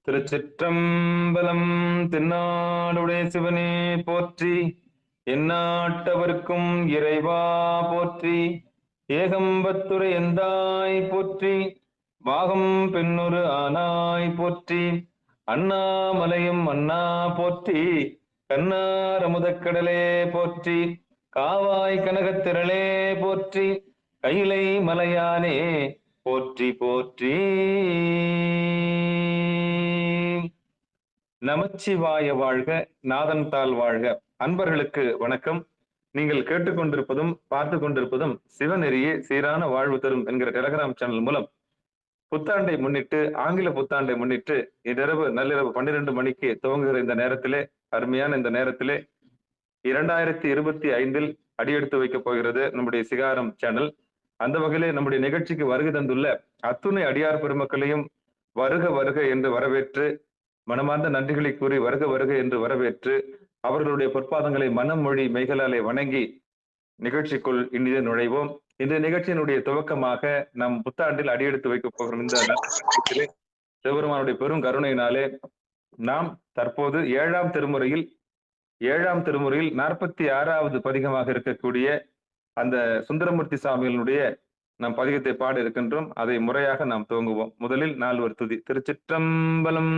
திருச்சிற்றம்பலம். தென்னாடுடைய சிவனே போற்றி, எந்நாட்டவர்க்கும் இறைவா போற்றி. ஏகம்பத்துரை எந்தாய் போற்றி, பாகம் பெண்ணொரு ஆனாய் போற்றி. அண்ணாமலையும் அண்ணா போற்றி, கண்ணார் அமுதக்கடலே போற்றி. காவாய் கனகத்திரளே போற்றி, கைலை மலையானே போற்றி போற்றி. நமச்சிவாய வாழ்க, நாதன் தாள் வாழ்க. அன்பர்களுக்கு வணக்கம். நீங்கள் கேட்டுக்கொண்டிருப்பதும் பார்த்து கொண்டிருப்பதும் சிவநெறியே சீரான வாழ்வு தரும் என்கிற டெலகிராம் சேனல் மூலம் புத்தாண்டை முன்னிட்டு, ஆங்கில புத்தாண்டை முன்னிட்டு இன்றிரவு நள்ளிரவு 12 மணிக்கு துவங்குகிற இந்த நேரத்திலே, அருமையான இந்த நேரத்திலே 2025 அடியெடுத்து வைக்கப் போகிறது நம்முடைய சிகாரம் சேனல். அந்த வகையிலே நம்முடைய நிகழ்ச்சிக்கு வருகை தந்துள்ள அத்துணை அடியார் பெருமக்களையும் வருக வருக என்று வரவேற்று, மனமார்ந்த நன்றிகளை கூறி வருக வருக என்று வரவேற்று, அவர்களுடைய பொற்பாதங்களை மனம் மொழி மெய்களாலே வணங்கி நிகழ்ச்சிக்குள் இனிதே நுழைவோம். இந்த நிகழ்ச்சியினுடைய துவக்கமாக நம் புத்தாண்டில் அடியெடுத்து வைக்கப் போகிறோம். இந்த சிவபெருமானுடைய பெரும் கருணையினாலே நாம் தற்போது 7ஆம் திருமுறையில் 46வது பதிகமாக இருக்கக்கூடிய அந்த சுந்தரமூர்த்தி சாமிகளுடைய நாம் பதிகத்தை பாட இருக்கின்றோம். அதை முறையாக நாம் துவங்குவோம். முதலில் 4 துதி. திருச்சிற்றம்பலம்.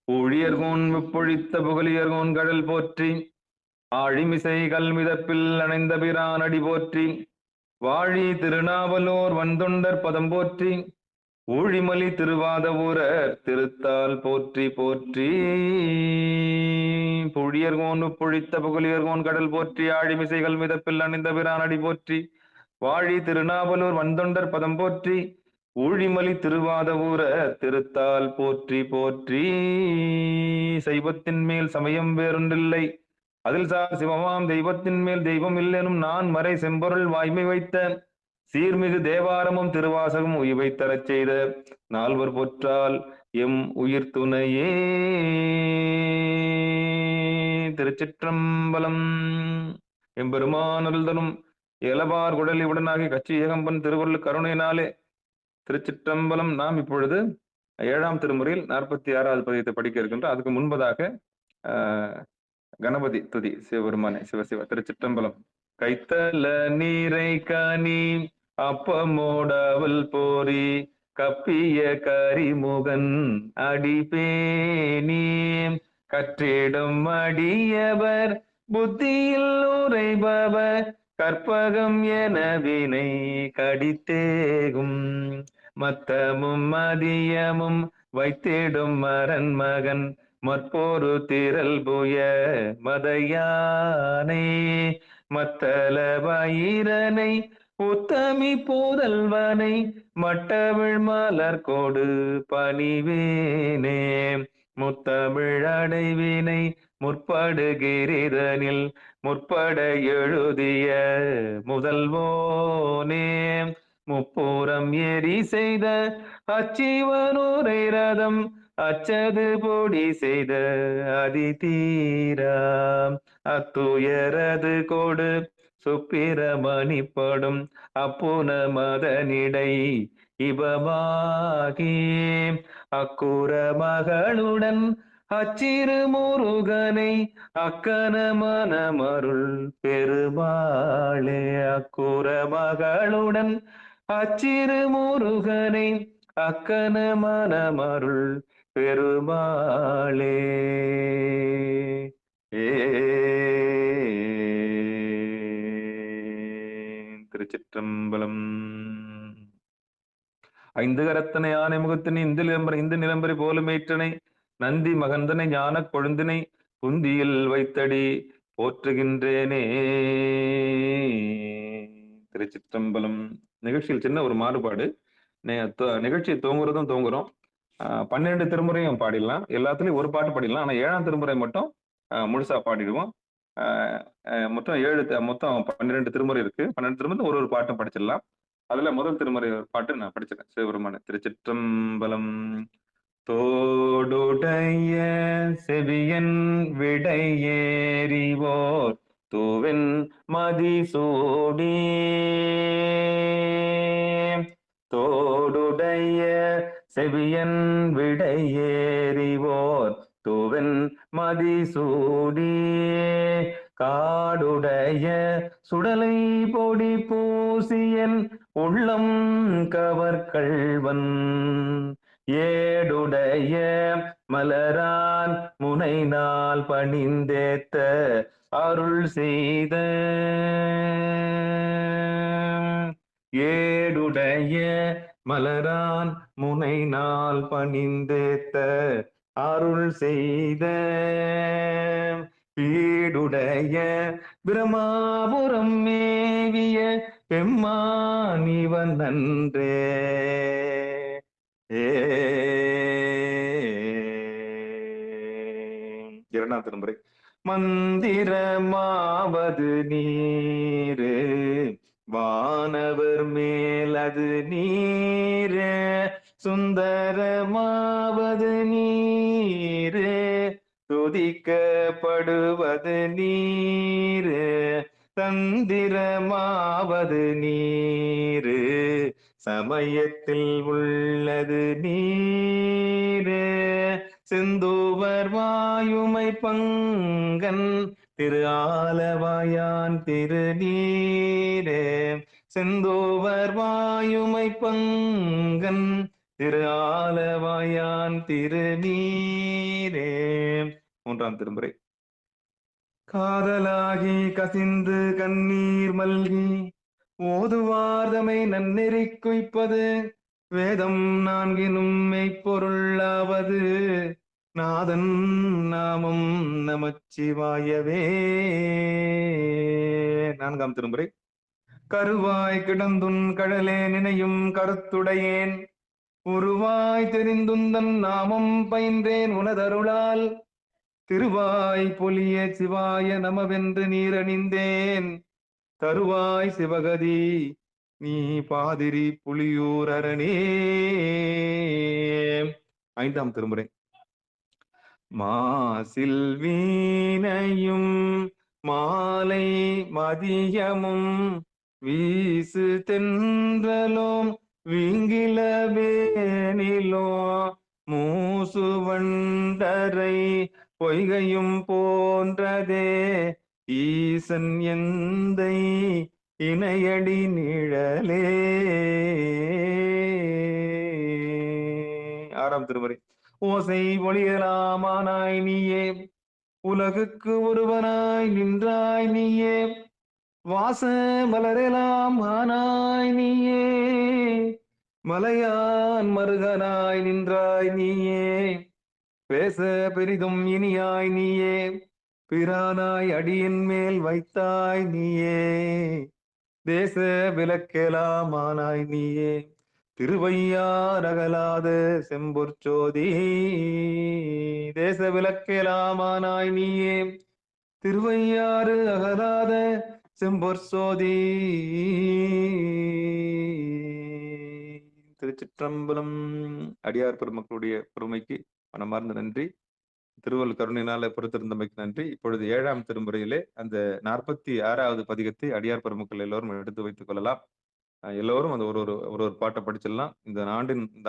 ஊழியர்கோன் விப்பொழித்த புகழியர்கோன் கடல் போற்றி, ஆழிமிசை கல்மிதப்பில் அணைந்த பிரானடி போற்றி, வாழி திருநாவலோர் வந்தொண்டர் பதம் போற்றி, ஊழிமலி திருவாத ஊரர் திருத்தால் போற்றி போற்றி. புழியர்கோன் பொழித்த புகழியர்கோன் கடல் போற்றி, ஆழிமிசைகள் மிதப்பில் அணிந்த பிரானடி போற்றி, வாழி திருநாவலூர் வந்தொண்டர் பதம் போற்றி, ஊழிமலி திருவாத ஊரர் திருத்தால் போற்றி போற்றி. சைவத்தின் மேல் சமயம் வேறொன்றில்லை, அதில் சார் சிவமாம் தெய்வத்தின் மேல் தெய்வம் இல்லெனும் நான் மறை செம்பொருள் வாய்மை வைத்த சீர்மிகு தேவாரமும் திருவாசகம் உய்வை தரச் செய்த நால்வர் பொற்றால் எம் உயிர் துணையே. திருச்சிற்றம்பலம். எம்பெருமான் அருள்தலும் ஏலபார் குடலி உடனாகி கச்சி ஏகம்பன் திருவருள் கருணையினாலே திருச்சிற்றம்பலம். நாம் இப்பொழுது 7ஆம் திருமுறையில் 46வது பதிகத்தை படிக்க இருக்கின்றோம். அதுக்கு முன்பதாக கணபதி துதி. சிவபெருமானே சிவசிவ. திருச்சிற்றம்பலம். கைத்தல நீரை கனி அப்பமோடவல் போரி, கப்பிய கரிமுகன் அடிபேனி, கற்றிடும் அடியவர் புத்தியில் உரைபவர், கற்பகம் என வினை கடித்தேகும், மத்தமும் மதியமும் வைத்திடும் மரன்மகன், மற்போரு திரள் புய மதையானே, மத்தல வயிரனை உத்தமி போதல்வனை, மட்டவிழ் மலர் கோடு பணிவேனே, முத்தமிழ் அடைவினை முற்படுகிரிதனில் முற்பட எழுதிய முதல்வோனே, முப்புறம் எரி செய்த அச்சிவனுரை ரதம், அச்சது பொடி செய்த அதிதீரா, அத்துயரது கோடு சுப்பிரமணிப்படும் அப்புன மதனிடை இபமாகி, அக்குற மகளுடன் அச்சிறு முருகனை, அக்கன மனமருள் பெருமாளே, அக்குற மகளுடன் அச்சிறு முருகனை, அக்கன மனமருள் பெருமாளே. திருச்சிற்றம்பலம். ஐந்து கரத்தனை ஆனை முகத்தினை இந்து நிலம்பரி போலுமேற்றனை, நந்தி மகந்தனை ஞான கொழுந்தினை புந்தியில் வைத்தடி போற்றுகின்றேனே. திருச்சிற்றம்பலம். நிகழ்ச்சியில் சின்ன ஒரு மாறுபாடு. நிகழ்ச்சியை தூங்குறோம். 12 திருமுறையும் பாடிடலாம், எல்லாத்துலயும் ஒரு பாட்டு பாடிடலாம். ஆனா 7ஆம் திருமுறை மட்டும் முழுசா பாடிடுவோம். மொத்தம் 12 திருமுறை இருக்கு. 12 திருமுறை ஒரு பாட்டும் படிச்சிடலாம். அதுல முதல் திருமுறை பாட்டு நான் படிச்சிடறேன். சிவபெருமான. திருச்சிற்றம்பலம். தோடுடைய செவியன் விடையேறிவோர் தூவென் மதிசூடி, தோடுடைய செவியன் விடையேறிவோர் தூவன் மதிசூடி காடுடைய சுடலை பொடி பூசியன் உள்ளம் கவர்கள்வன் ஏடுடைய மலரான் முனைநாள் பணிந்தேத்த அருள் செய்த ஏடுடைய மலரான் முனைநாள் பணிந்தேத்த அருள் செய்த பீடுடைய பிரமாபுரம் மேவிய பெம்மானிவன் நன்றே. இரண்டாம் திருமுறை. மந்திரமாவது நீரு வானவர் மேலது நீரு சுந்தரமாவது நீரு துதிக்கப்படுவது நீரு தந்திரமாவது நீரு சமயத்தில் உள்ளது நீரு செந்தூவர் வாயுமை பங்கன் திரு ஆலவாயான் திருநீரே செந்தூவர் வாயுமை பங்கன் திரு ஆலவாயான் திருநீரே. மூன்றாம் திருமுறை. காதலாகி கசிந்து கண்ணீர் மல்கி ஓதுவார்தமை நன்னெறி குய்ப்பது வேதம் நான்கினும் மெய்ப்பொருளாவது நாதன் நாமம் நமச்சிவாயவே. நான்காம் திருமுறை. கருவாய் கிடந்துன் கடலே நினையும் கருத்துடையேன் உருவாய் தெரிந்துந்தன் நாமம் பயின்றேன் உனதருளால் திருவாய் பொலிய சிவாய நமவென்று நீரணிந்தேன் தருவாய் சிவகதி நீ பாதிரி புலியூர் அரணே. ஐந்தாம் திருமுறை. மாசில் வீணையும் மாலை மதியமும் வீசு தென்றலும் வீங்கில வேனிலோ மூசு வண்டரை பொய்கையும் போன்றதே ஈசன் எந்தை இணையடி நிழலே. ஆறாம் திருமுறை. ஓசை ஒளியலாமானாய் நீயே உலகுக்கு ஒருவனாய் நின்றாய் நீயே வாச மலரெலாம் ஆனாய் நீயே மலையான் மருகனாய் நின்றாய் நீயே பேச பெரிதும் இனியாய் நீயே பிரானாய் அடியின் மேல் வைத்தாய் நீயே தேச விலக்கெலாம் ஆனாய் நீயே திருவையார் அகலாத செம்பொற்சோதி தேச விலக்கெலாம் ஆனாய் நீயே திருவையாறு அகலாத செம்பொற்சோதி. திருச்சிற்றம்பலம். அடியார் பெருமக்களுடைய பொறுமைக்கு மனமார்ந்த நன்றி. திருவள்ளுவர் கருணையினால பொறுத்திருந்தமைக்கு நன்றி. இப்பொழுது 7ஆம் திருமுறையிலே அந்த 46வது பதிகத்தை அடியார் பெருமக்கள் எல்லோரும் எடுத்து வைத்துக் கொள்ளலாம். எல்லோரும் அந்த ஒரு ஒரு பாட்டை படிச்சிடலாம். இந்த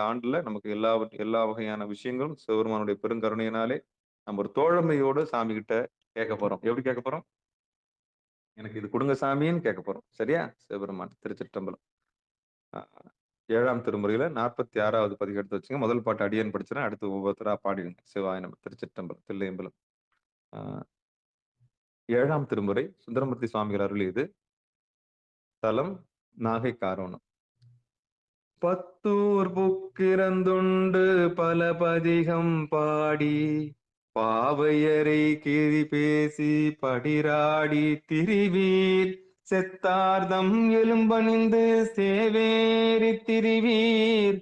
ஆண்டுல நமக்கு எல்லா வகையான விஷயங்களும் சிவபெருமானுடைய பெருங்கருணையினாலே நம்ம ஒரு தோழமையோடு சாமி கிட்ட கேட்க போறோம். எப்படி கேட்க போறோம்? எனக்கு இது கொடுங்க சாமின்னு கேட்க போறோம். சரியா? சிவபெருமான். திருச்சிற்றம்பலம். 7ஆம் திருமுறையில 46வது பதிகம் எடுத்து வச்சுங்க. முதல் பாட்டு அடியன் படிச்சிடறேன். அடுத்து ஒவ்வொருத்தரா பாடிடுங்க. சிவாய நம. திருச்சிற்றம்பலம். தில்லையம்பலம். 7ஆம் திருமுறை சுந்தரமூர்த்தி சுவாமிகள் அருளியது. தலம் நாகை காரோணம். பத்தூர் புக்கிறந்துண்டு பல பதிகம் பாடி பாவையரை கிரி பேசி படிராடி திரிவீர் செத்தார்தம் எலும்பணிந்து சேவேரி திரிவீர்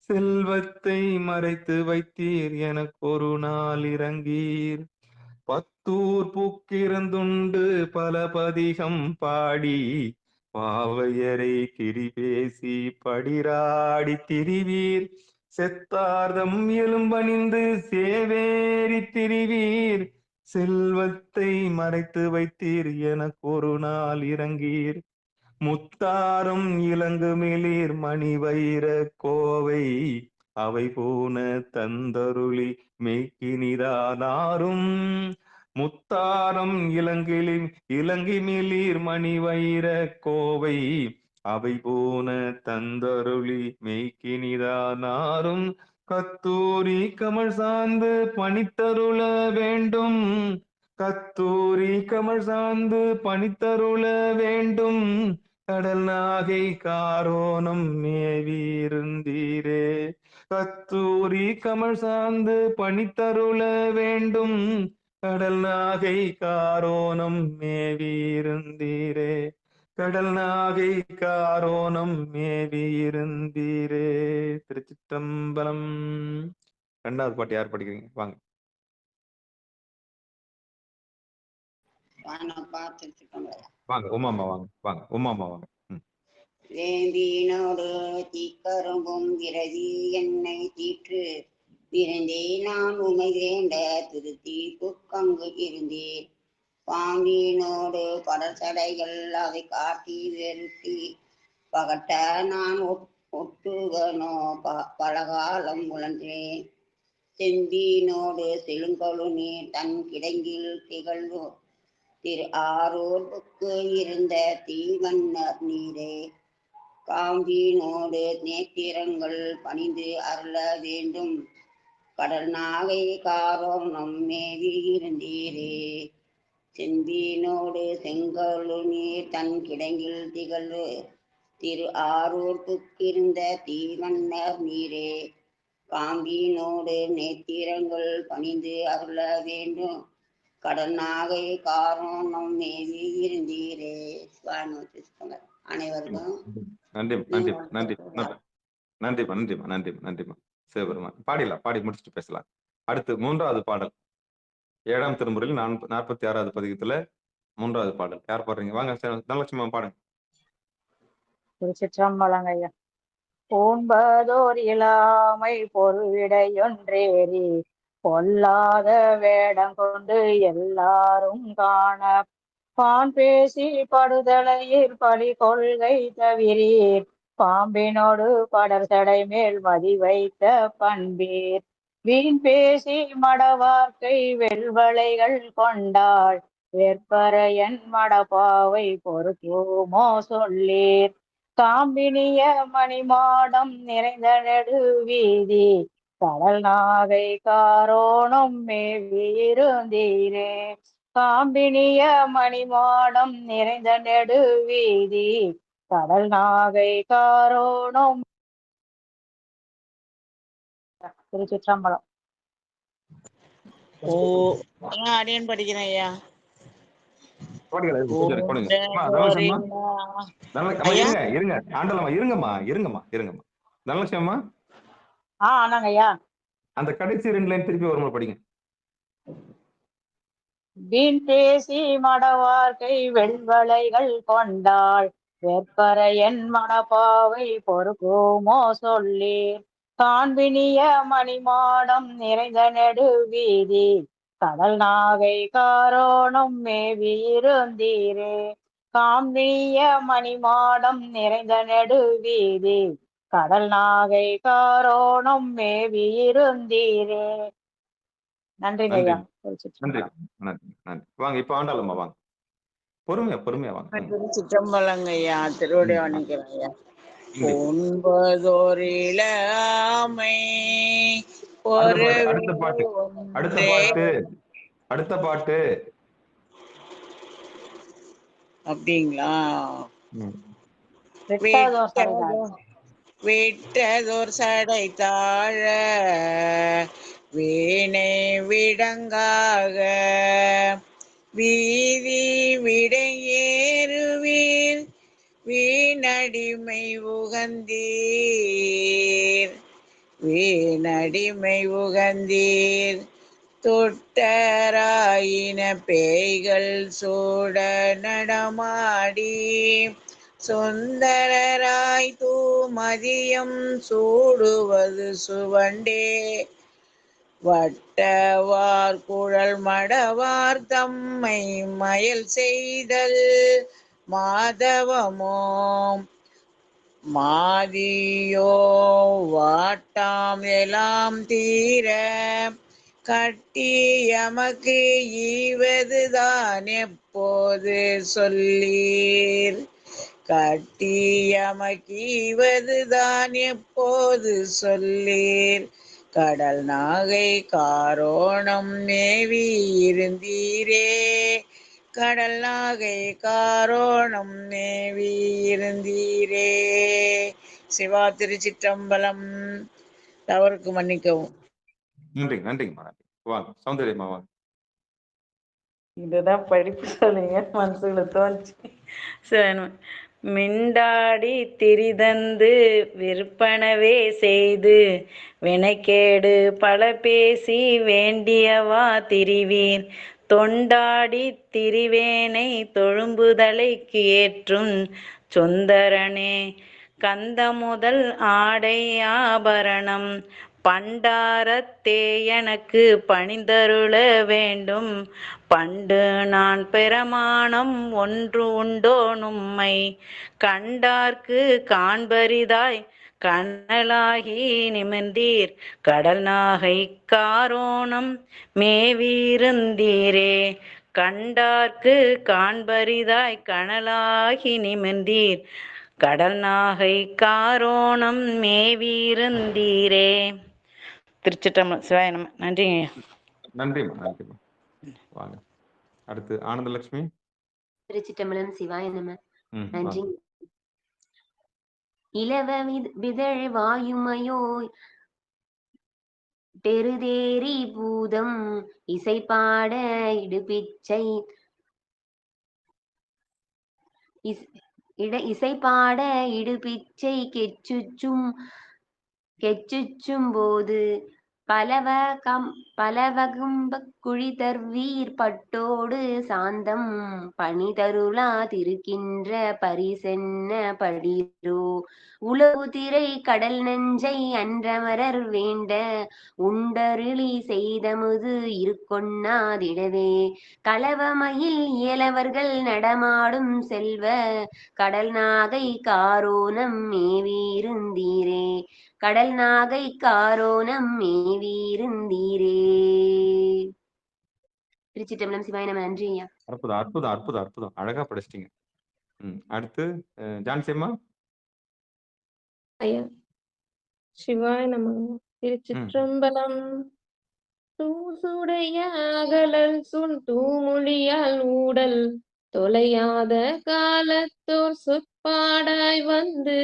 செல்வத்தை மறைத்து வைத்தீர் எனக்கு ஒரு நாள் இறங்கீர். பத்தூர் புக்கிறந்துண்டு பல பதிகம் பாடி பாவையரை கிரி பேசி படிராடி திரிவீர் செத்தார்தம் எலும்பணிந்து சேவேரி திரிவீர் செல்வத்தை மறைத்து வைத்தீர் எனக்கு ஒரு நாள் இறங்கீர். முத்தாரும் இளங்குமிளிர் மணி வைர கோவை அவை போன தந்தருளி மெய்க்கினிதானாரும். முத்தாரம் இளங்கிமிளிர் மணி வைர கோவை அவை போன தந்தருளி மெய்க்கினிதானாரும். கத்தூரி கமல் சார்ந்து பணித்தருள வேண்டும். கத்தூரி கமல் சார்ந்து பணித்தருள வேண்டும். கடல் நாகை காரோணம் மேவியிருந்தீரே. கத்தூரி கமல் சார்ந்து பணித்தருள வேண்டும். கடல் நாகை காரோணம் மேவியிருந்தீரே. கடல் நாகை காரோணம் மேவியிருந்தீரே. திருச்சிற்றம்பலம். ரெண்டாவது பாட்டு யார் படிக்கிறீங்க? வாங்க. வாங்க உமாமா வாங்க. வாங்க உமாமா வாங்க. வேம்பினோடு தீக்கரும்பும் விரதி என்னை தீற்று விரைந்தே நான் உமை வேண்ட திருத்தி புக்கங்கு இருந்தேன். பாம்பினோடு படச்சடைகள் அதை காட்டி வெறுட்டி பகட்ட நான் ஒட்டுகனோ பலகாலம் உழன்றேன். செம்பினோடு செழுங்கொழு நீர் தன் கிடங்கில் திகழ்வு திரு ஆரூருக்கு இருந்த தீவன்னர் நீரே. காம்பினோடு நேத்திரங்கள் பணிந்து அருள வேண்டும். கடல் நாகை காரோணம் மேவி இருந்தீரே. செம்பினோடு செங்கொழு நீர் தன் கிடங்கில் திகழ்வு திரு ஆரூர்க்குக்கிருந்த தீவன்னர் நீரே. காம்பினோடு நேத்திரங்கள் பணிந்து அருள வேண்டும். கடல் நாகை காரோணம் மேவி இருந்தீரே. அனைவருக்கும் நன்றிமா. சிவபெருமான் பாடிடலாம். பாடி முடிச்சுட்டு பேசலாம். அடுத்து 3வது பாடல் 7ஆம் திருமுறையில் 46வது பதிகத்துல 3வது பாடல் யார் பாடுறீங்க? வாங்க தனலட்சுமி பாடுங்க. திருச்சிற்றம்பலம் ஐயா. பூண்பதோர் இளாமை பொருவிடையொன்றேறி பொல்லாத வேடம் கொண்டு எல்லாரும் காண பான் பேசி படுதலையில் பழி கொள்கை தவிரீர். பாம்பினோடு படர் சடை மேல் மதி வைத்த பண்பீர். வீண் பேசி மடவார்க்கை வெல்வளைகள் கொண்டாள் வெற்பரையன் மடப்பாவை பொறுப்புமோ சொல்லீர். காம்பினிய மணிமாடம் நிறைந்த நெடு வீதி கடல் நாகை காரோணம் மேவியிருந்தீரே. காம்பினிய மணிமாடம் நிறைந்த நெடு வீதி கடல் நாகை காரோணம். திருச்சிற்றம்பலம். அடியன் படிக்கிறேன் ஐயா. அந்த கடைசி 2 லைன் திருப்பி ஒரு முறை படிங்க. வீண் பேசி மடவார்க்கை வெண்வளைகள் கொண்டாள் வெற்பரையன் மணப்பாவை பொறுப்புமோ சொல்லீர். காண்பினிய மணிமாடம் நிறைந்த நெடு வீதி கடல் நாகை காரோணம் மேவியிருந்தீரே. காம்பினிய மணிமாடம் நிறைந்த நெடு வீதி கடல் நாகை காரோணம் மேவியிருந்தீரே. நன்றி ஐயா. வாங்க இப்ப ஆண்டாளம்மா வாங்க. பொறுமையா வாங்க. திருச்சிற்றம்பலங்க ஐயா. திருவடி வணங்குறேன் ஐயா. ஒன்பதோர் இளமை அடுத்த பாட்டு அப்படிங்களா? விட்டதோர் சடை தாழ வீணை விடங்காக வீதி விடையேறுவீர் வீணடிமை உகந்தீர். தொட்டராயின பேய்கள் சூட நடமாடி சுந்தரராய் தூமதியம் சூடுவது சுவண்டே. வட்டவார் குழல் மடவார் தம்மை மயல் செய்தல் மாதவமோம் மாதியோ வாட்டாம் எல்லாம் தீர கட்டி எமக்கு ஈவதுதான் எப்போது சொல்லீர். கட்டி எமக்கு ஈவதுதான் எப்போது சொல்லீர். கடல் நாகை காரோணம் மேவி இருந்தீரே. கடல் நாகை காரோணம் மேவி இருந்தீரே. சிவா திருச்சிற்றம்பலம். தவறுக்கு மன்னிக்கவும். நன்றிங்க நன்றிங்கம்மா. நன்றி. வாங்க சௌந்தரியம்மா வாங்க. இதுதான் படிப்பு சொல்லுங்க மனசுல தோணுச்சு. சரி. மிண்டாடி திரிதந்து விற்பனவே செய்து வினைக்கேடு பல பேசி வேண்டியவா திரிவீர். தொண்டாடி திரிவேனை தொழும்புதலைக்கு ஏற்றும் சுந்தரனே. கந்த முதல் ஆடை ஆபரணம் பண்டாரத்தே எனக்கு பணிந்தருள வேண்டும். பண்டு நான் பிரமாணம் ஒன்று உண்டோ நும்மை கண்டார்க்கு காண்பரிதாய் கனலாகி நிமிர்ந்தீர். கடல் நாகை காரோணம் மேவியிருந்தீரே. கண்டார்க்கு காண்பரிதாய் கனலாகி நிமிர்ந்தீர். கடல் நாகை காரோணம் மேவியிருந்தீரே. திருச்சிற்றம்பலம். சிவாய நம. நன்றிங்க. நன்றிம்மா நன்றிம்மா. வாங்க அடுத்து ஆனந்தலட்சுமி. திருச்சிற்றம்பலம். சிவாய நம. ம் நன்றி. இளவ விதழ் வாயுமையோ பெருதேரி பூதம் இசைப்பாட இடுபிச்சை இசைப்பாட இடுபிச்சை கெச்சுச்சும் போது பலவகம்ப குழிதர்வீர் பட்டோடு சாந்தம் பணிதருளா திருக்கின்ற பரிசென்ன படிரோ. உளவு திரை கடல் நெஞ்சை அன்றமரர் வேண்ட உண்டருளி செய்தமுது இருக்கொண்ணாதிடவே. களவமயில் இயலவர்கள் நடமாடும் செல்வ கடல் நாகை காரோணம் மேவியிருந்தீரே. கடல் நாகை காரோணம் மேவியிருந்தீரே. திருச்சிற்றம்பலம். சிவாய நம. நன்றி ஐயா. அற்புதம் அற்புதம் அற்புதம் அற்புதம். அழகா படிச்சிட்டீங்க. அடுத்து ஜான்சியம்மா. ஐயா சிவாய நம. திருச்சிற்றம்பலம். தூசுடைய அகலல் சுன் தூமொழியால் ஊடல் தொலையாத காலத்தோர் சொற்பாடாய் வந்து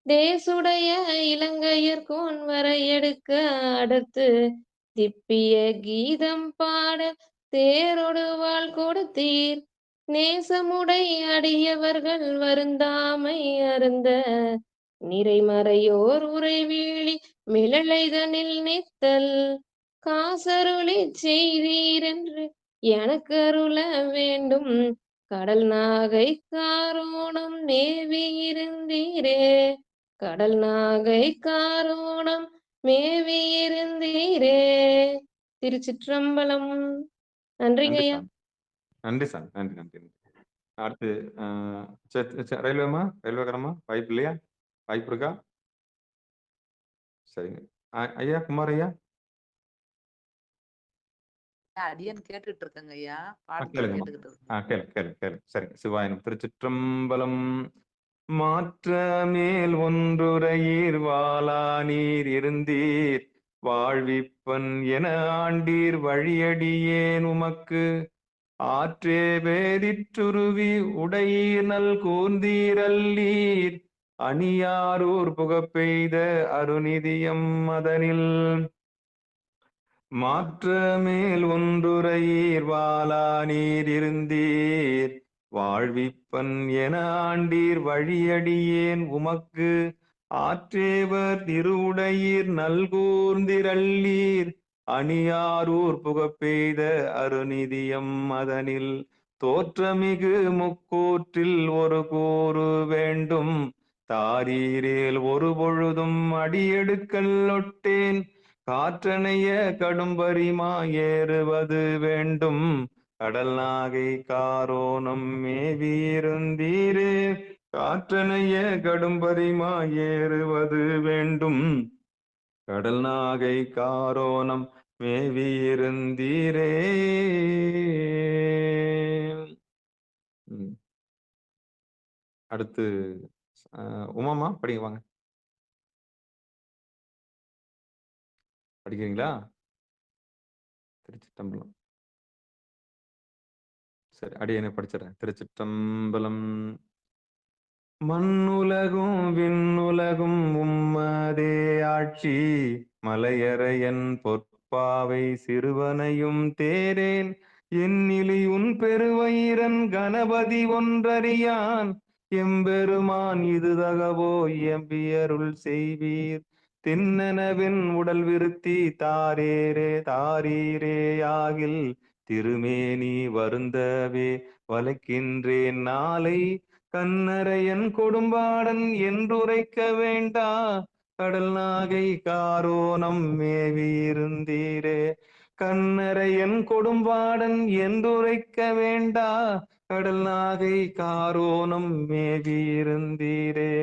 தேசுடைய இலங்கையர்கோன் வரையெடுக்க அடுத்து திப்பிய கீதம் பாட தேரொடுவாள் கொடுத்தீர். நேசமுடை அடியவர்கள் வருந்தாமை அருந்த நிறைமறையோர் உறைவீழி மிளலைதனில் நித்தல் காசருளி செய்தீர் என்று எனக்கு அருள வேண்டும். கடல் நாகை காரோணம் மேவியிருந்தீரே. கடல் நாகை காரோணம் மேவியிருந்தீரே. திருச்சிற்றம்பலம். நன்றிங்க ஐயா. நன்றி சார். நன்றி நன்றி. அடுத்து ரயில்வேமா. ரயில்வேக்காரம்மா வாய்ப்பு இல்லையா? வாய்ப்பு இருக்கா? சரிங்க ஐயா. குமார் ஐயா. அடியன் கேட்டுட்டு இருக்கேங்க ஐயா. கேளு. சரி. சிவாயனம். திருச்சிற்றம்பலம். மாற்ற மேல் ஒன்றுரையீர் வாளா நீர் இருந்தீர் வாழ்விப்பன் என ஆண்டீர் வழியடியேன் உமக்கு ஆற்றே வேதிற்றுருவி உடையீர் நல் கூர்ந்தீரல்லீர் அணியாரூர் புகப்பெய்த அருநிதியம் அதனில் மாற்ற மேல் ஒன்றுரையீர் வாளா நீர் இருந்தீர் வாழ்விப்பன் என ஆண்டீர் வழியடியேன் உமக்கு ஆற்றேவர் திருவுடையீர் நல்கூர்ந்திரல்லீர் அணியாரூர் புகப்பெய்த அருநிதியம் அதனில் தோற்றமிகு முக்கூற்றில் ஒரு கூறு வேண்டும் தாரீரேல் ஒரு பொழுதும் அடியெடுக்கல் ஒட்டேன் காற்றனைய கடும்பரிமா ஏறுவது வேண்டும் கடல் நாகை காரோணம் மேவியிருந்தீரே காற்றனைய கடும்பரிமா ஏறுவது வேண்டும் கடல் நாகை காரோணம் மேவியிருந்தீரே. அடுத்து உமாமா படிங்க வாங்க. படிக்கிறீங்களா? திருச்சிற்றம்பலம். சரி, அடியேனை படிச்சிடறேன். திருச்சிற்றம்பலம். மண்ணுலகும் விண்ணுலகும் உம்மதே ஆட்சி மலையறையன் பொற்பாவை சிறுவனையும் தேரேன் எண்ணிலி உன் பெருவயிரன் கணபதி ஒன்றறியான் எம்பெருமான் இது தகவோ எம்பியருள் செய்வீர் தின்னனவின் உடல் விருத்தி தாரேரே தாரீரேயாகில் திருமேனி வருந்தவே வளைக்கின்றேன் நாளை கண்ணரையன் கொடும்பாடன் என்றுரைக்க வேண்டா கடல் நாகை காரோணம் மேவியிருந்தீரே கண்ணரையன் கொடும்பாடன் என்றுரைக்க வேண்டா கடல் நாகை காரோணம் மேவியிருந்தீரே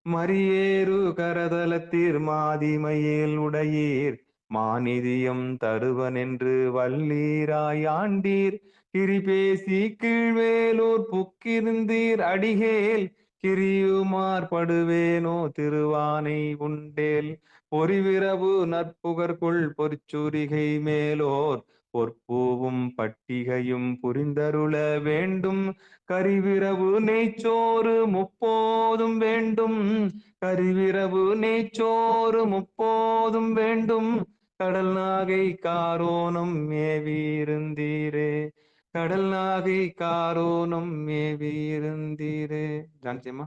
மரியேறு கரதலத்தீர் மாதிமையில் உடையீர் மாநிதியம் தருவனென்று வல்லீராய் ஆண்டீர் கிரிபேசி கீழ்வேலூர் புக்கிருந்தீர் அடிகேல் கிரியுமார் படுவேனோ திருவானை உண்டேல் பொறிவிரவு நற்புகர்கொள் பொற்சூரிகை மேலோர் பொற்பூவும் பட்டிகையும் புரிந்தருள வேண்டும் கரிவிரவு நெய்ச்சோறு முப்போதும் வேண்டும் கரிவிரவு நெய்ச்சோறு முப்போதும் வேண்டும் கடல் நாகை காரோணம் மேவியிருந்தீரே கடல் நாகை காரோணம் மேவியிருந்தீரே. ஜான்சியம்மா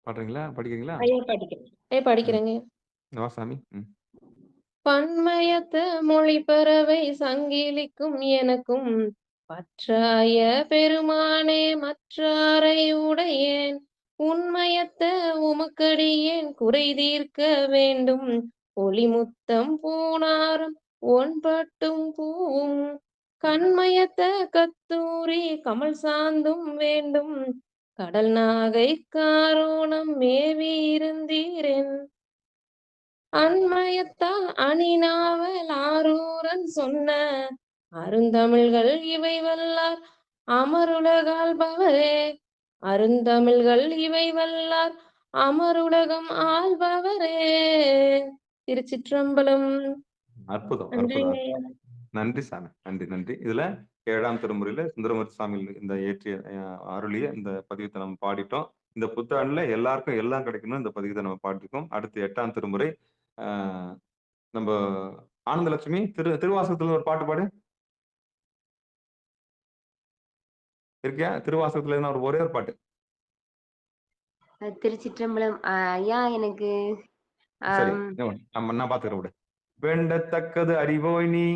பாடுறீங்களா? படிக்கிறீங்களா? படிக்கிறேங்க. நவாசாமி. பன்மயத்த மொழி பறவை சங்கிலிக்கும் எனக்கும் பற்றாய பெருமானே மற்றாரை உடையேன் உண்மையத்த உமக்கடியேன் குறை தீர்க்க வேண்டும் ஒளிமுத்தம் பூணாரும் ஒன்பட்டும் பூவும் கண்மயத்த கத்தூரி கமல் சாந்தும் வேண்டும் கடல் நாகை காரோணம் மேவி இருந்தீரேன் அண்மயத்தால் அணிநாவல் ஆரூரன் சொன்ன அருந்தமிழ்கள் இவை வல்லார் அமருலகால் பவரே அருந்தமிழ்கள் இவை வல்லார் அமருலகம் ஆள்பவரே. திருச்சிற்றம்பலம். அற்புதம் அற்புதம். நன்றி சாமி, நன்றி நன்றி. இதுல 7ஆம் திருமுறையில சுந்தரமூர்த்தி சாமி இந்த இயற்றிய அருளிய இந்த பதிவத்தை நம்ம பாடிட்டோம். இந்த புத்தாண்டுல எல்லாருக்கும் எல்லாம் கிடைக்கணும் இந்த பதிவத்தை நம்ம பாடிருக்கோம். அடுத்து 8ஆம் திருமுறை நம்ம ஆனந்தலட்சுமி திருவாசகத்துல ஒரு பாட்டு பாடு. இருக்கியா? திருவாசகத்துல என்ன ஒரே ஒரு பாட்டு. திருச்சிற்றம்பலம். ஐயா எனக்கு சரி, நான் பாத்துக்கிறேன் விடு. வேண்டத்தக்கது அறிவோய் நீ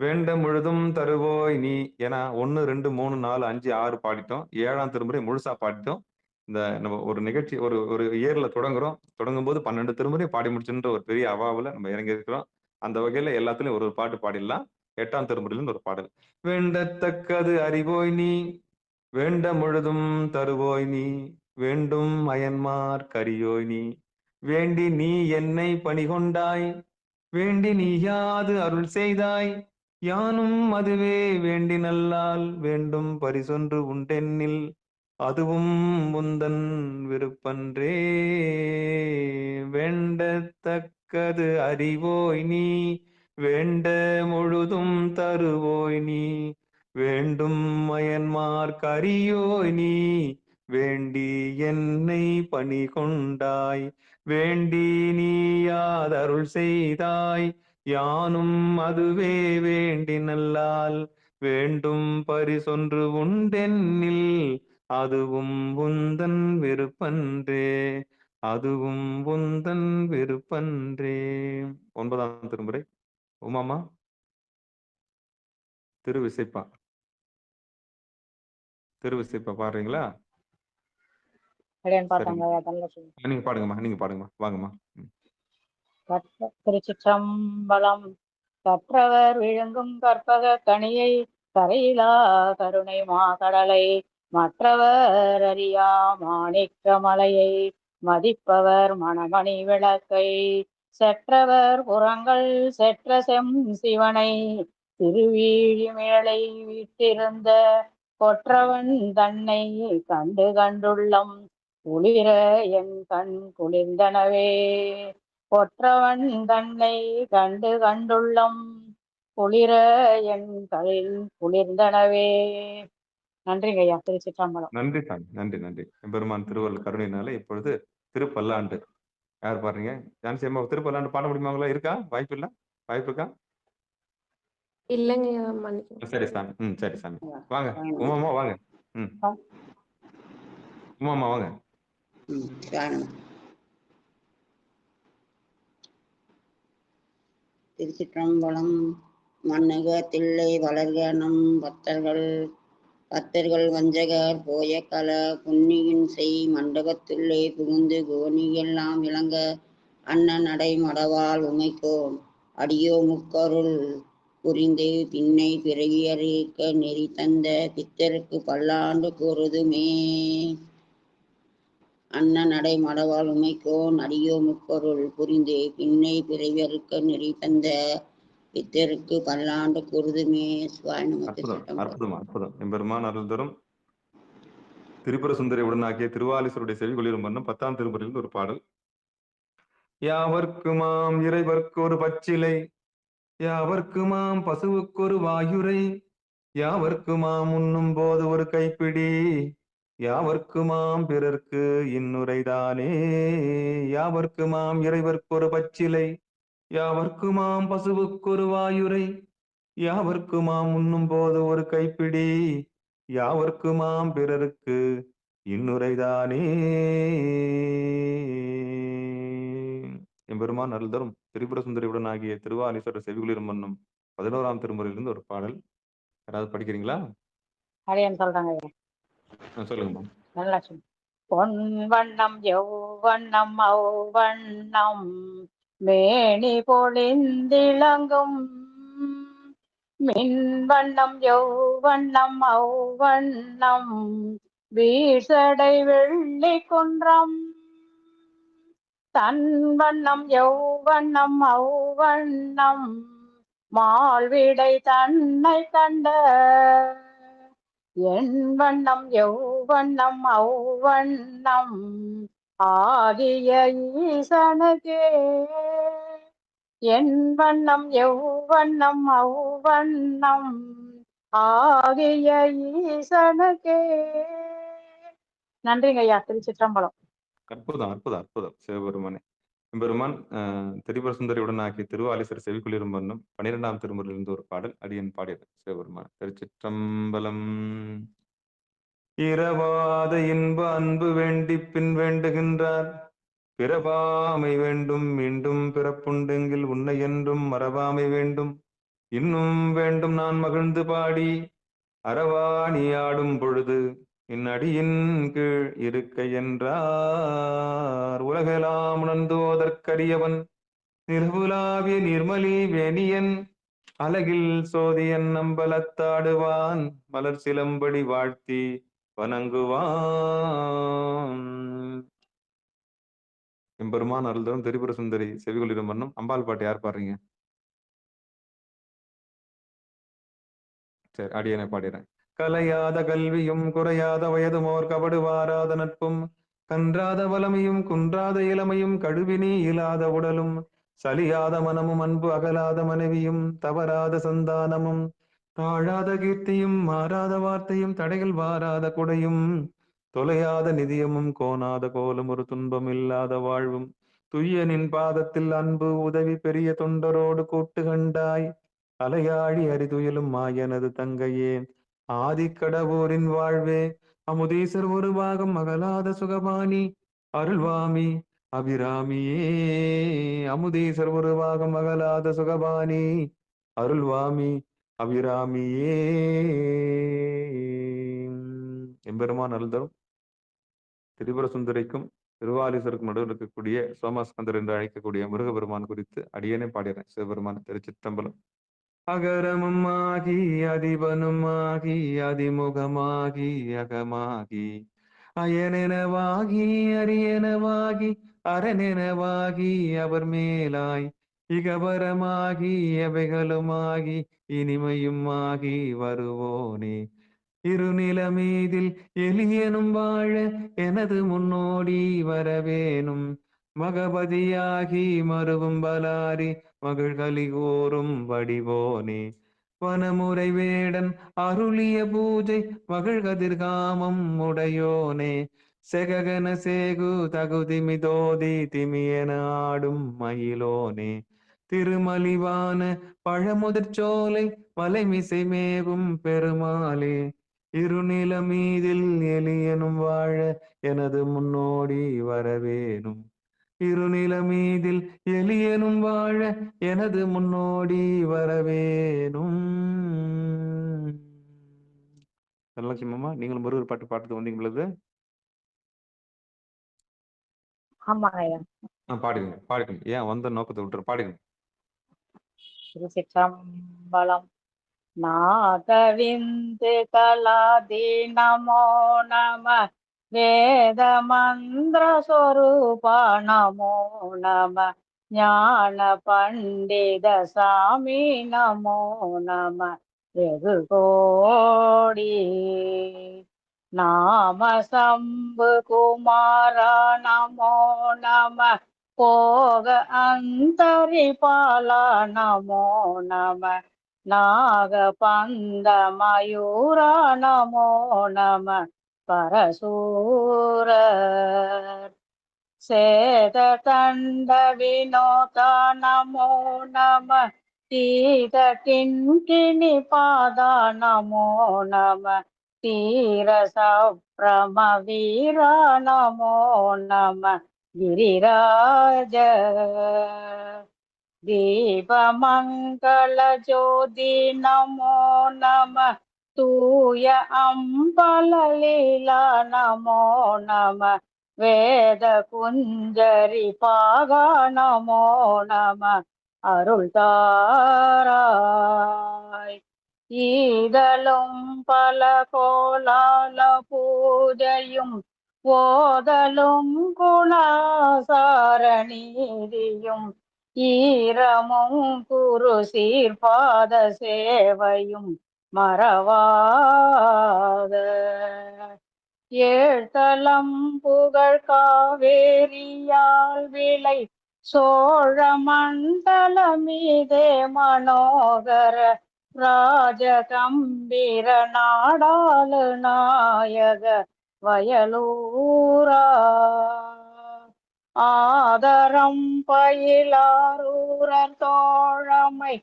வேண்ட முழுதும் தருவோய் நீ. ஏன்னா 1 2 3 4 5 6 பாடிட்டோம். 7ஆம் திருமுறை முழுசா பாடிட்டோம். இந்த நம்ம ஒரு நிகழ்ச்சி ஒரு இயர்ல தொடங்கும் போது 12 திருமுறை பாடி முடிச்சுன்ற ஒரு பெரிய அவாவுல நம்ம இறங்கி இருக்கிறோம். அந்த வகையில எல்லாத்துலயும் ஒரு பாட்டு பாடிடலாம். 8ஆம் திருமுறையில ஒரு பாடல். வேண்டத்தக்கது அறிவோய் நீ வேண்ட முழுதும் தருவோய் நீ வேண்டும் அயன்மார் கரியோய் நீ வேண்டி நீ என்னை பணிகொண்டாய் வேண்டி நீ யாது அருள் செய்தாய் யானும் அதுவே வேண்டி நல்லால் வேண்டும் பரிசொன்று உண்டென்னில் அதுவும் முந்தன் விருப்பன்றே. வேண்டத்தக்கது அறிவோய் நீ வேண்ட முழுதும் தருவோய் நீ வேண்டும் மயன்மார் கரியோய் நீ வேண்டி என்னை பணி கொண்டாய் வேண்டி நீ யாதருள் செய்தாய் யானும் அதுவே வேண்டி நல்லால் வேண்டும் பரிசொன்று உண்டென்னில் அதுவும் உந்தன் விருப்பன்றே அதுவும் உந்தன் விருப்பன்றே. 9ஆம் திருமுறை உமாமா திருவிசைப்பா பாடுறீங்களா? நீங்க பாடுங்கம்மா வாங்கம்மா. திருச்சிற்றம்பலம். கற்றவர் விழுங்கும் கற்பக கனியை கரையிலா கருணை மாகடலை மற்றவர் அறியா மாணிக்க மலையை மதிப்பவர் மணமணி விளக்கை செற்றவர் புறங்கள் செற்ற செம் சிவனை திருவீழி மேலை வீட்டிருந்த கொற்றவன் தன்னை கண்டு கண்டுள்ளம் குளிர என் கண் குளிர்ந்தனவே. கொற்றவன் தன்னை கண்டு கண்டுள்ளம் குளிர என் கலில் குளிர்ந்தனவே. நன்றிங்க ஐயா. திருச்சிற்றம்பலம். நன்றி சாமி, நன்றி நன்றி. எம்பெருமான் திருவள்ளுவர் கருணையினால இப்பொழுது திருப்பல்லாண்டு யார் பாடுறீங்க? ஜான்சி அம்மா திருப்பல்லாண்டு பாட முடியுமாங்களா? இருக்கா? வாய்ப்பு இல்ல? வாய்ப்பு இருக்கா? இல்லைங்கய்யா, மன்னிக்கணும். சரி சாமி. சரி சாமி. வாங்க உமாமா, வாங்க. உமாமா வாங்க. திருச்சிற்றம்பலம். மண்ணுக தில்லை வளர்க நம் பத்தர்கள் வஞ்சகர் போய கல புன்னியின் செய் மண்டபத்துள்ளே புகுந்து கோணியெல்லாம் விளங்க அண்ணன் நடை மடவாள் உமைக்கோன் அடியோ முக்கருள் புரிந்து பின்னை பிறவியறிக்க நெறி தந்த பித்தருக்கு பல்லாண்டு கூறுதுமே. அண்ணன் நடை மடவாள் உமைக்கோன் அடியோ முக்கருள் புரிந்து பின்னை பிறவியறுக்க நெறி தந்த பித்தருக்கு பல்லாண்டு கூறுதுமே. அற்புதம் அற்புதம். எம்பெருமான் அருள் தரும் திரிபுர சுந்தரி உடனாக்கிய திருவாலீஸ்வருடைய செவி குளிரும் பண்ணும் 10ஆம் திருமுறையிலிருந்து ஒரு பாடல். யாவர்க்குமாம் இறைவர்க்கு ஒரு பச்சிலை, யாவர்க்குமாம் பசுவுக்கு ஒரு வாயுரை, யாவர்க்குமாம் உண்ணும் போது ஒரு கைப்பிடி, யாவர்க்குமாம் பிறர்க்கு இன்னுரைதானே. யாவர்க்குமாம் இறைவர்க்கு ஒரு பச்சிலை, யாவர்க்குமாம் பசுவுக்கு ஒரு வாயுரை, யாவர்க்குமாம் உண்ணும் போது ஒரு கைப்பிடி, யாவர்க்குமாம் பிறருக்கு இன்னுரைதானே. எம்பெருமான் அருள் தரும் திரிபுர சுந்தரியுடன் ஆகிய திருவாலீஸ்வரர் செவிகுளிரும் மன்னும் 11ஆம் திருமுறையிலிருந்து ஒரு பாடல். யாராவது படிக்கிறீங்களா? அடியேன் சொல்றாங்க. சொல்லுங்கம்மா. நல்லா சொல்லு. பொன் வண்ணம் எவ்வண்ணம் அவ்வண்ணம் மேனி பொழிந்திளங்கும் மின் வண்ணம் எவ்வண்ணம் அவ்வண்ணம் வீசடை வெள்ளி குன்றம் தன் வண்ணம் எவ்வண்ணம் அவ்வண்ணம் மால்விடை தன்னை கண்ட என் வண்ணம் எவ்வண்ணம் அவ்வண்ணம் ஆகிய ஈசனுக்கே. என் வண்ணம் எவ்வண்ணம் அவ்வண்ணம் ஆகிய ஈசனுக்கே. நன்றிங்க ஐயா. திருச்சிற்றம்பலம். அற்புதம் அற்புதம் அற்புதம். சிவபெருமானே எம்பெருமான் திரிபுர சுந்தரியுடன் ஆகிய திருவாலீஸ்வரர் செவிக்குளிரும் பண்ணும் 12ஆம் திருமுறையிலிருந்து ஒரு பாடல் அடியன் பாடியது. சிவபெருமான். திருச்சிற்றம்பலம். இரவாத இன்ப அன்பு வேண்டி பின் வேண்டுகின்றார், பிறவாமை வேண்டும் மீண்டும் பிறப்புண்டெங்கில் உன்னை என்றும் மறவாமை வேண்டும் இன்னும் வேண்டும் நான் மகிழ்ந்து பாடி அறவாணி ஆடும் பொழுது இந்நடியின் கீழ் இருக்க என்றார். உலகெல்லாம் உணர்ந்தோதற்கரியவன் நிர்வுலாவிய நிர்மலி வேணியன் அழகில் சோதியன் நம்பலத்தாடுவான் மலர் சிலம்படி வாழ்த்தி வணங்குவான். எம்பெருமான் அருள்தரும் திரிபுர சுந்தரி செவிகுளிரும் மன்னும் அம்பாள் பாட்டு யார் பாடுறீங்க? சரி, அடியனை பாடுறேன். கலையாத கல்வியும் குறையாத வயதுமோர் கபடு வாராத நட்பும் கன்றாத வலமையும் குன்றாத இளமையும் கடுவினி இல்லாத உடலும் சலியாத மனமும் அன்பு அகலாத மனைவியும் தவறாத சந்தானமும் தாழாத கீர்த்தியும் மாறாத வார்த்தையும் தடைகள் வாராத குடையும் தொலையாத நிதியமும் கோணாத கோலும் ஒரு துன்பம் இல்லாத வாழ்வும் துய்யனின் பாதத்தில் அன்பு உதவி பெரிய தொண்டரோடு கூட்டு கண்டாய் அலையாழி அரிதுயிலும் மாயனது தங்கையே ஆதிக்கடவோரின் வாழ்வே அமுதீசர் ஒரு பாகம் அகலாத சுகபாணி அருள்வாமி அபிராமியே. அமுதீசர் ஒரு பாகம் அகலாத சுகபாணி அருள்வாமி அபிராமியே. எம்பெருமான் அருள்தரும் திரிபுர சுந்தரிக்கும் திருவாலீஸ்வருக்கும் நடுவில் இருக்கக்கூடிய சோமாஸ்கந்தர் என்று அழைக்கக்கூடிய முருகபெருமான் குறித்து அடியேனே பாடுகிறேன். சிவபெருமான். திருச்சிற்றம்பலம். அகரமுமாகி அதிபனுமாகி அதிமுகமாகி அகமாகி அயனெனவாகி அரியனவாகி அரணெனவாகி அவர் மேலாய் இகபரமாகி எவைகளுமாகி இனிமையுமாகி வருவோனே இருநிலமீதில் எளியனும் வாழ எனது முன்னோடி வரவேணும் மகபதியாகி மருவும் பலாரி மகிழ்கலி கூறும் வடிவோனே வனமுறை வேடன் அருளிய பூஜை மகிழ்கதிர்காமம் உடையோனே செககன சேகு தகுதிமிதோதி திமியன ஆடும் மயிலோனே திருமலிவான பழமுதிர்ச்சோலை மலைமிசை மேவும் பெருமாளே இருநிலமீதில் எளியனும் வாழ எனது முன்னோடி வரவேணும் இருநிலமீதில் எளியனும் வாழ எனது முன்னோடி வரவேணும். தனலட்சுமி நீங்களும் முருகர் பாட்டு பாட்டு வந்தீங்க பொழுது ஆமாங்க ஐயா. பாடுங்க பாடுங்க, ஏன் வந்த நோக்கத்தை விட்டு பாடுங்க. திருச்சிற்றம்பலம். நாகவிந்து கலாதி நமோ நம வேத மந்திர சொரூப நமோ நம ஞான பண்டித சாமி நமோ நம வெகு கோடி நாம சம்பு குமார நமோ நம போக அந்தரிபால நமோ நம நாக பந்த மயூர நமோ நம பரசூர சேத தண்ட வினோத நமோ நம தீத கிண்கிணி பாத நமோ நம தீர சப்ரம வீர நமோ நம गिरिराज दीपमंगल ज्योति नमो नमः तूय अंबल लीला नमो नमः वेद कुंजरी पागा नमो नमः அருள் தாராய் ஈதலும் பல கோலால பூஜையும் ஓதலும் குணாசாரணிதியும் ஈரமும் குரு சீர்பாத சேவையும் மறவாத ஏழ்தலம் புகழ் காவேரியால் விளை சோழ மண்டல மீதே மனோகர ராஜகம்பீர நாடாளு நாயக வயலூரா ஆதரம் பயிலாரூரர் தோழமை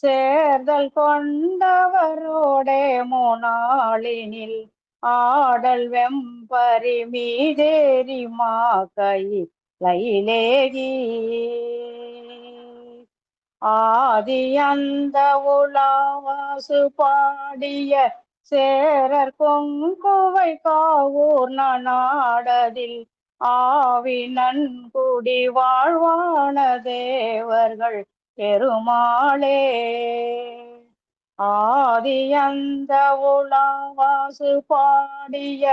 சேர்தல் கொண்டவரோடே முனாளினில் ஆடல் வெம்பரி மீதேறி மாக்கை லைலேகி ஆதி அந்த உலாவாசு பாடிய சேரர் கொங்குவை காவூர் நாடதில் ஆவி நன்குடி வாழ்வான தேவர்கள் பெருமாளே ஆதி அந்த உலாவாசு பாடிய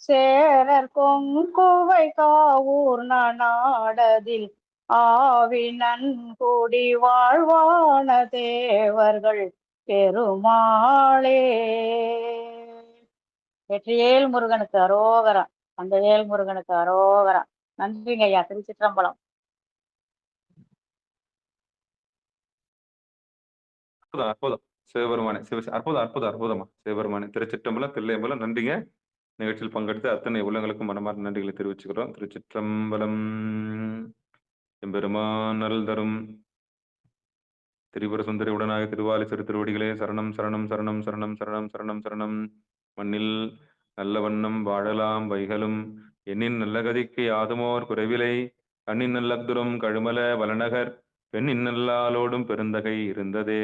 சேரர் கொங்குவை காவூர் நாடதில் ஆவி நன்குடி வாழ்வான தேவர்கள் பெருமாளே. வெற்றிவேல் முருகனுக்கு அரோகரா. அந்த வேல் முருகனுக்கு அரோகரா. நன்றிங்க ஐயா. திருச்சிற்றம்பலம். அற்புதம் சிவபெருமானே, அற்புதம் அற்புதம் அற்புதமா சிவபெருமானே. திருச்சிற்றம்பலம், தில்லையம்பலம். நன்றிங்க. நிகழ்ச்சியில் பங்கெடுத்து அத்தனை உள்ளங்களுக்கும் மனமார்ந்த நன்றிகளை தெரிவிச்சுக்கிறோம். திருச்சிற்றம்பலம். எம்பெருமான் அருள் தரும் திரிபுர சுந்தரி உடனாக திருவாலிசரு திருவடிகளே சரணம் சரணம் சரணம் சரணம் சரணம் சரணம் சரணம். மண்ணில் நல்ல வண்ணம் வாழலாம் வைகளும் எண்ணின் நல்ல கதிக்கு யாதுமோர் குறைவிலை கண்ணின் நல்லத்துரும் கழுமல வளநகர் பெண்ணின் நல்லாலோடும் பெருந்தகை இருந்ததே.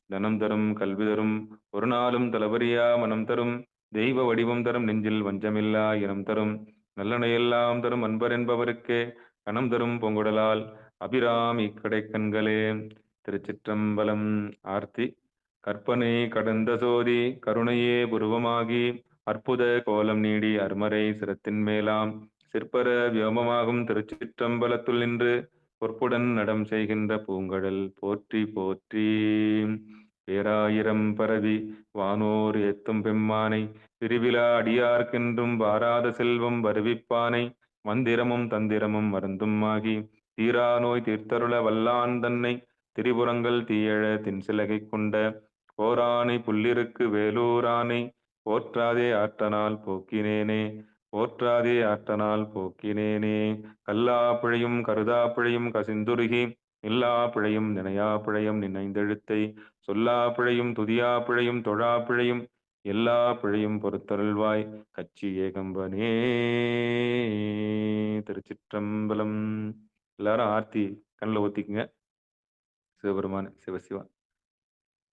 தனம் தரும் கல்வி தரும் ஒரு நாளும் தளபரியா மனம் தரும் தெய்வ வடிவம் தரும் நெஞ்சில் வஞ்சமில்லா இனம் தரும் நல்லனையெல்லாம் தரும் அன்பர் என்பவருக்கே கணம் தரும் பொங்குடலால் அபிராமி கடைக்கண்களே. திருச்சிற்றம்பலம். ஆர்த்தி. கற்பனை கடந்த சோதி கருணையே புருவமாகி அற்புத கோலம் நீடி அருமறை சிரத்தின் மேலாம் சிற்பர வியோமமாகும் திருச்சிற்றம்பலத்துள் நின்று பொற்புடன் நடம் செய்கின்ற பூங்கடல் போற்றி போற்றி. பேராயிரம் பரவி வானோர் ஏத்தும் பெம்மானை பிரிவிழா அடியார்க்கென்றும் வாராத செல்வம் வருவிப்பானை மந்திரமும் தந்திரமும் மருந்தும் ஆகி தீரா நோய் தீர்த்தருள வல்லான் தன்னை திரிபுரங்கள் தீயழ தின்சிலகை கொண்ட போரானை புல்லிருக்கு வேலூரானை போற்றாதே ஆற்றனால் போக்கினேனே போற்றாதே ஆற்றனால் போக்கினேனே. கல்லா பிழையும் கருதா பிழையும் கசிந்துருகி இல்லா பிழையும் நினையா பிழையும் நினைந்தெழுத்தை சொல்லா பிழையும் துதியா பிழையும் தொழா பிழையும் எல்லா பிழையும் பொறுத்தருள்வாய் கச்சி ஏகம்பனே. திருச்சிற்றம்பலம். எல்லாரும் ஆர்த்தி கண்ணில் ஊத்திக்குங்க. சிவபெருமான் சிவசிவா.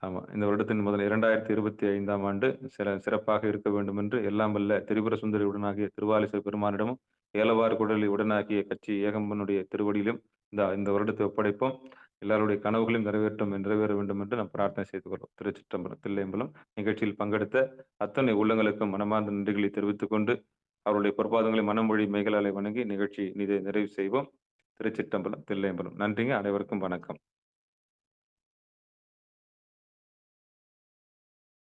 ஆமா, இந்த வருடத்தின் முதல் 2025ஆம் ஆண்டு சிறப்பாக இருக்க வேண்டும் என்று எல்லாம் வல்ல திரிபுர சுந்தரி உடனாகிய திருவாலிச பெருமானிடமும் ஏலவார் குடலி உடனாகிய கட்சி ஏகம்பனுடைய திருவடியிலும் இந்த வருடத்தை ஒப்படைப்போம். எல்லாருடைய கனவுகளையும் நிறைவேற வேண்டும் என்று நாம் பிரார்த்தனை செய்து கொள்வோம். திருச்சிற்றம்பலம். தில்லையம்பலம் நிகழ்ச்சியில் பங்கெடுத்த அத்தனை உள்ளங்களுக்கும் மனமார்ந்த நன்றிகளை தெரிவித்துக் கொண்டு அவருடைய பொற்பாதங்களை மனமொழி மெய்களாலை வணங்கி நிகழ்ச்சி நிறைவு செய்வோம். திருச்சிற்றம்பலம். தில்லையம்பலம். நன்றிங்க. அனைவருக்கும் வணக்கம்.